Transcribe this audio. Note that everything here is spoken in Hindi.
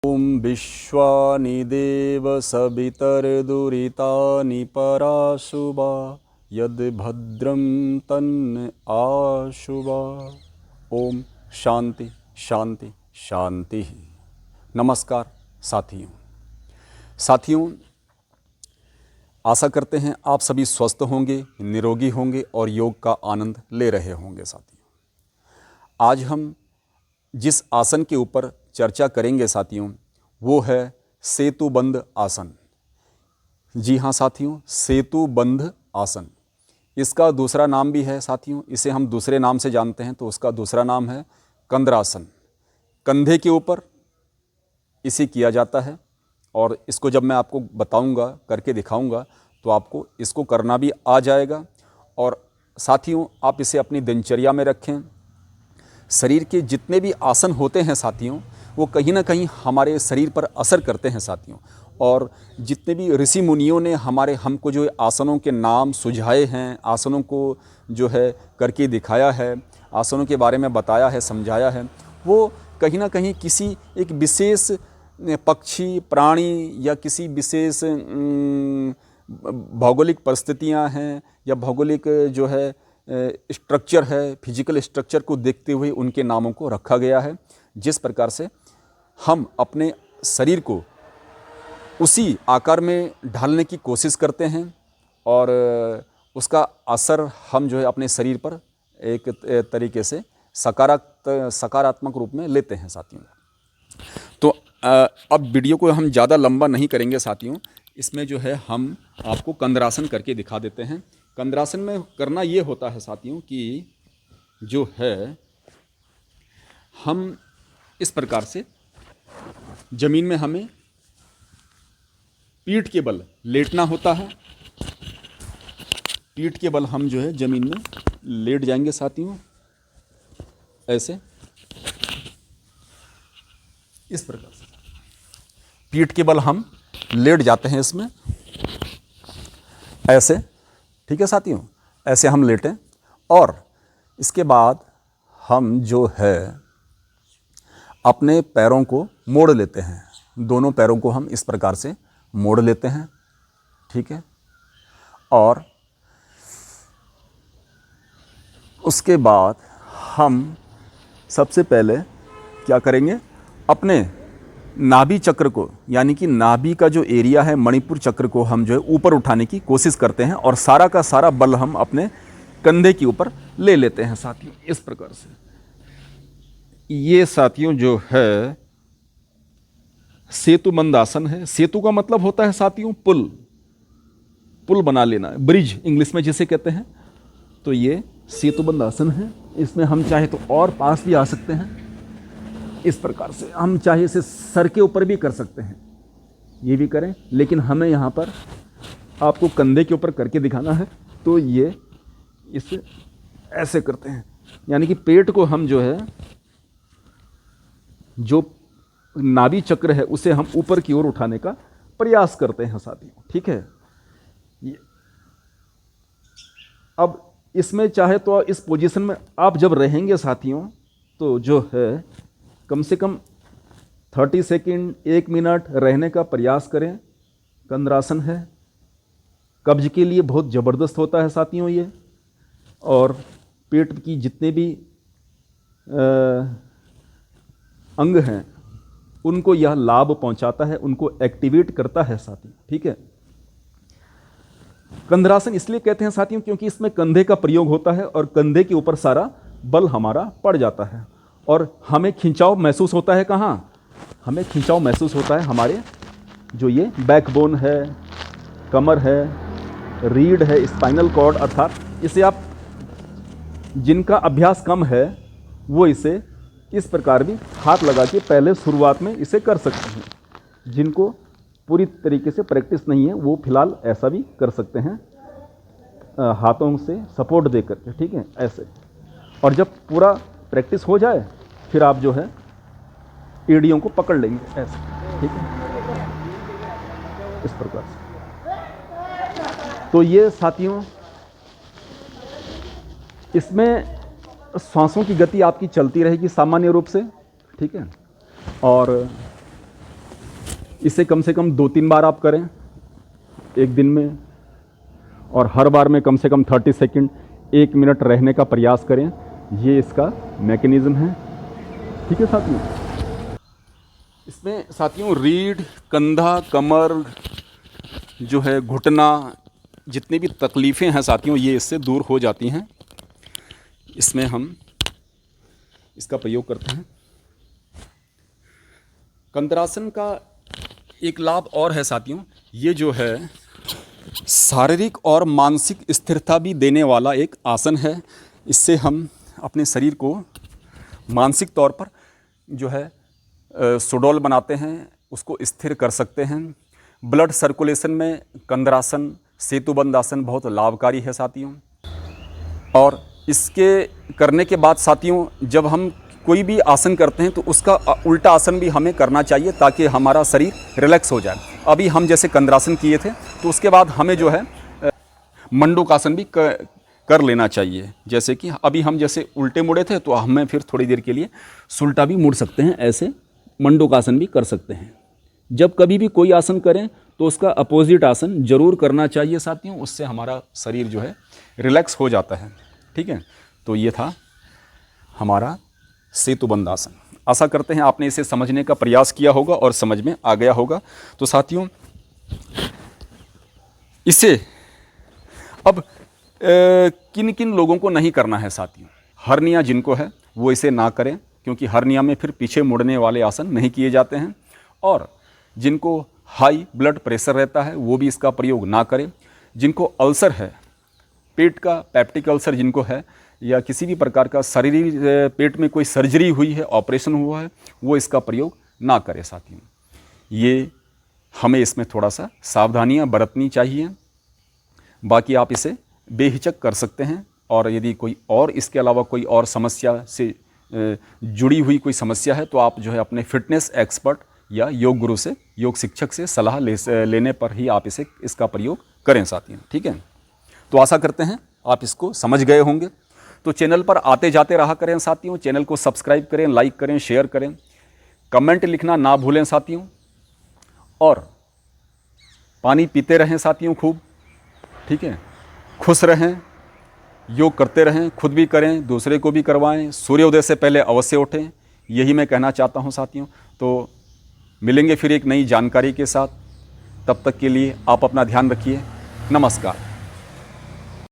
ॐ विश्वानि देव सवितर्दुरितानि पराशुभा यद्भद्रं तन्न आशुभा। ओम शांति शांति शांति। नमस्कार साथियों, आशा करते हैं आप सभी स्वस्थ होंगे, निरोगी होंगे और योग का आनंद ले रहे होंगे। साथियों, आज हम जिस आसन के ऊपर चर्चा करेंगे साथियों, वो है सेतुबंध आसन। जी हाँ साथियों, सेतुबंध आसन। इसका दूसरा नाम भी है साथियों, इसे हम दूसरे नाम से जानते हैं, तो उसका दूसरा नाम है कंद्रासन। कंधे के ऊपर इसे किया जाता है और इसको जब मैं आपको बताऊंगा, करके दिखाऊंगा, तो आपको इसको करना भी आ जाएगा। और साथियों, आप इसे अपनी दिनचर्या में रखें। शरीर के जितने भी आसन होते हैं साथियों, वो कहीं ना कहीं हमारे शरीर पर असर करते हैं साथियों। और जितने भी ऋषि मुनियों ने हमको जो आसनों के नाम सुझाए हैं, आसनों को जो है करके दिखाया है, आसनों के बारे में बताया है, समझाया है, वो कहीं ना कहीं किसी एक विशेष पक्षी, प्राणी या किसी विशेष भौगोलिक परिस्थितियां हैं या भौगोलिक जो है स्ट्रक्चर है, फिजिकल स्ट्रक्चर को देखते हुए उनके नामों को रखा गया है। जिस प्रकार से हम अपने शरीर को उसी आकार में ढालने की कोशिश करते हैं और उसका असर हम जो है अपने शरीर पर एक तरीके से सकारात्मक रूप में लेते हैं साथियों। तो अब वीडियो को हम ज़्यादा लंबा नहीं करेंगे साथियों। इसमें जो है हम आपको कंद्रासन करके दिखा देते हैं। कंद्रासन में करना ये होता है साथियों कि जो है हम इस प्रकार से जमीन में हमें पीठ के बल लेटना होता है। पीठ के बल हम जो है जमीन में लेट जाएंगे साथियों, ऐसे, इस प्रकार से पीठ के बल हम लेट जाते हैं इसमें, ऐसे। ठीक है साथियों, ऐसे हम लेटें और इसके बाद हम जो है अपने पैरों को मोड़ लेते हैं। दोनों पैरों को हम इस प्रकार से मोड़ लेते हैं, ठीक है। और उसके बाद हम सबसे पहले क्या करेंगे, अपने नाभि चक्र को, यानी कि नाभि का जो एरिया है, मणिपुर चक्र को हम जो है ऊपर उठाने की कोशिश करते हैं और सारा का सारा बल हम अपने कंधे के ऊपर ले लेते हैं साथियों, इस प्रकार से। ये साथियों जो है सेतुबंध आसन है। सेतु का मतलब होता है साथियों पुल बना लेना, ब्रिज इंग्लिश में जिसे कहते हैं। तो ये सेतुबंध आसन है। इसमें हम चाहे तो और पास भी आ सकते हैं, इस प्रकार से। हम चाहे इसे सर के ऊपर भी कर सकते हैं, ये भी करें, लेकिन हमें यहाँ पर आपको कंधे के ऊपर करके दिखाना है। तो ये इसे ऐसे करते हैं, यानी कि पेट को हम जो है, जो नाभि चक्र है, उसे हम ऊपर की ओर उठाने का प्रयास करते हैं साथियों, ठीक है। अब इसमें चाहे तो इस पोजीशन में आप जब रहेंगे साथियों, तो जो है कम से कम 30 सेकंड, 1 मिनट रहने का प्रयास करें। कंद्रासन है, कब्ज के लिए बहुत ज़बरदस्त होता है साथियों ये। और पेट की जितने भी अंग हैं उनको यह लाभ पहुंचाता है, उनको एक्टिवेट करता है साथियों, ठीक है। कंद्रासन इसलिए कहते हैं साथियों क्योंकि इसमें कंधे का प्रयोग होता है और कंधे के ऊपर सारा बल हमारा पड़ जाता है और हमें खिंचाव महसूस होता है। कहाँ हमें खिंचाव महसूस होता है? हमारे जो ये बैकबोन है, कमर है, रीढ़ है, स्पाइनल कॉर्ड, अर्थात इसे आप, जिनका अभ्यास कम है वो इसे इस प्रकार भी हाथ लगा के पहले शुरुआत में इसे कर सकते हैं। जिनको पूरी तरीके से प्रैक्टिस नहीं है वो फिलहाल ऐसा भी कर सकते हैं, हाथों से सपोर्ट दे करके, ठीक है, ऐसे। और जब पूरा प्रैक्टिस हो जाए फिर आप जो है एड़ियों को पकड़ लेंगे ऐसे, ठीक है, इस प्रकार से। तो ये साथियों, इसमें सांसों की गति आपकी चलती रहेगी सामान्य रूप से, ठीक है। और इसे कम से कम 2-3 बार आप करें एक दिन में, और हर बार में कम से कम 30 सेकंड 1 मिनट रहने का प्रयास करें। ये इसका मैकेनिज़्म है। ठीक है साथियों, इसमें साथियों रीढ़, कंधा, कमर जो है, घुटना, जितनी भी तकलीफ़ें हैं साथियों, ये इससे दूर हो जाती हैं। इसमें हम इसका प्रयोग करते हैं। कंदरासन का एक लाभ और है साथियों, ये जो है शारीरिक और मानसिक स्थिरता भी देने वाला एक आसन है। इससे हम अपने शरीर को मानसिक तौर पर जो है सुडौल बनाते हैं, उसको स्थिर कर सकते हैं। ब्लड सर्कुलेशन में कंदरासन, सेतुबंध आसन बहुत लाभकारी है साथियों। और इसके करने के बाद साथियों, जब हम कोई भी आसन करते हैं तो उसका उल्टा आसन भी हमें करना चाहिए, ताकि हमारा शरीर रिलैक्स हो जाए। अभी हम जैसे कंदरासन किए थे, तो उसके बाद हमें जो है मंडूकासन भी कर लेना चाहिए। जैसे कि अभी हम जैसे उल्टे मुड़े थे, तो हमें फिर थोड़ी देर के लिए सुलटा भी मुड़ सकते हैं, ऐसे मंडूकासन भी कर सकते हैं। जब कभी भी कोई आसन करें तो उसका अपोजिट आसन जरूर करना चाहिए साथियों, उससे हमारा शरीर जो है रिलैक्स हो जाता है। ठीक है, तो ये था हमारा सेतुबंध आसन। आशा करते हैं आपने इसे समझने का प्रयास किया होगा और समझ में आ गया होगा। तो साथियों, इसे अब किन किन लोगों को नहीं करना है साथियों? हर्निया जिनको है वो इसे ना करें, क्योंकि हर्निया में फिर पीछे मुड़ने वाले आसन नहीं किए जाते हैं। और जिनको हाई ब्लड प्रेशर रहता है वो भी इसका प्रयोग ना करें। जिनको अल्सर है, पेट का पेप्टिक अल्सर जिनको है, या किसी भी प्रकार का शारीरिक पेट में कोई सर्जरी हुई है, ऑपरेशन हुआ है, वो इसका प्रयोग ना करें साथियों। ये हमें इसमें थोड़ा सा सावधानियां बरतनी चाहिए। बाकी आप इसे बेहिचक कर सकते हैं। और यदि कोई और इसके अलावा कोई और समस्या से जुड़ी हुई कोई समस्या है, तो आप जो है अपने फिटनेस एक्सपर्ट या योग गुरु से, योग शिक्षक से सलाह लेने पर ही आप इसका प्रयोग करें साथियों। ठीक है, तो आशा करते हैं आप इसको समझ गए होंगे। तो चैनल पर आते जाते रहा करें साथियों। चैनल को सब्सक्राइब करें, लाइक करें, शेयर करें, कमेंट लिखना ना भूलें साथियों। और पानी पीते रहें साथियों खूब। ठीक है, खुश रहें, योग करते रहें, खुद भी करें, दूसरे को भी करवाएं। सूर्योदय से पहले अवश्य उठें, यही मैं कहना चाहता हूं साथियों। तो मिलेंगे फिर एक नई जानकारी के साथ। तब तक के लिए आप अपना ध्यान रखिए। नमस्कार।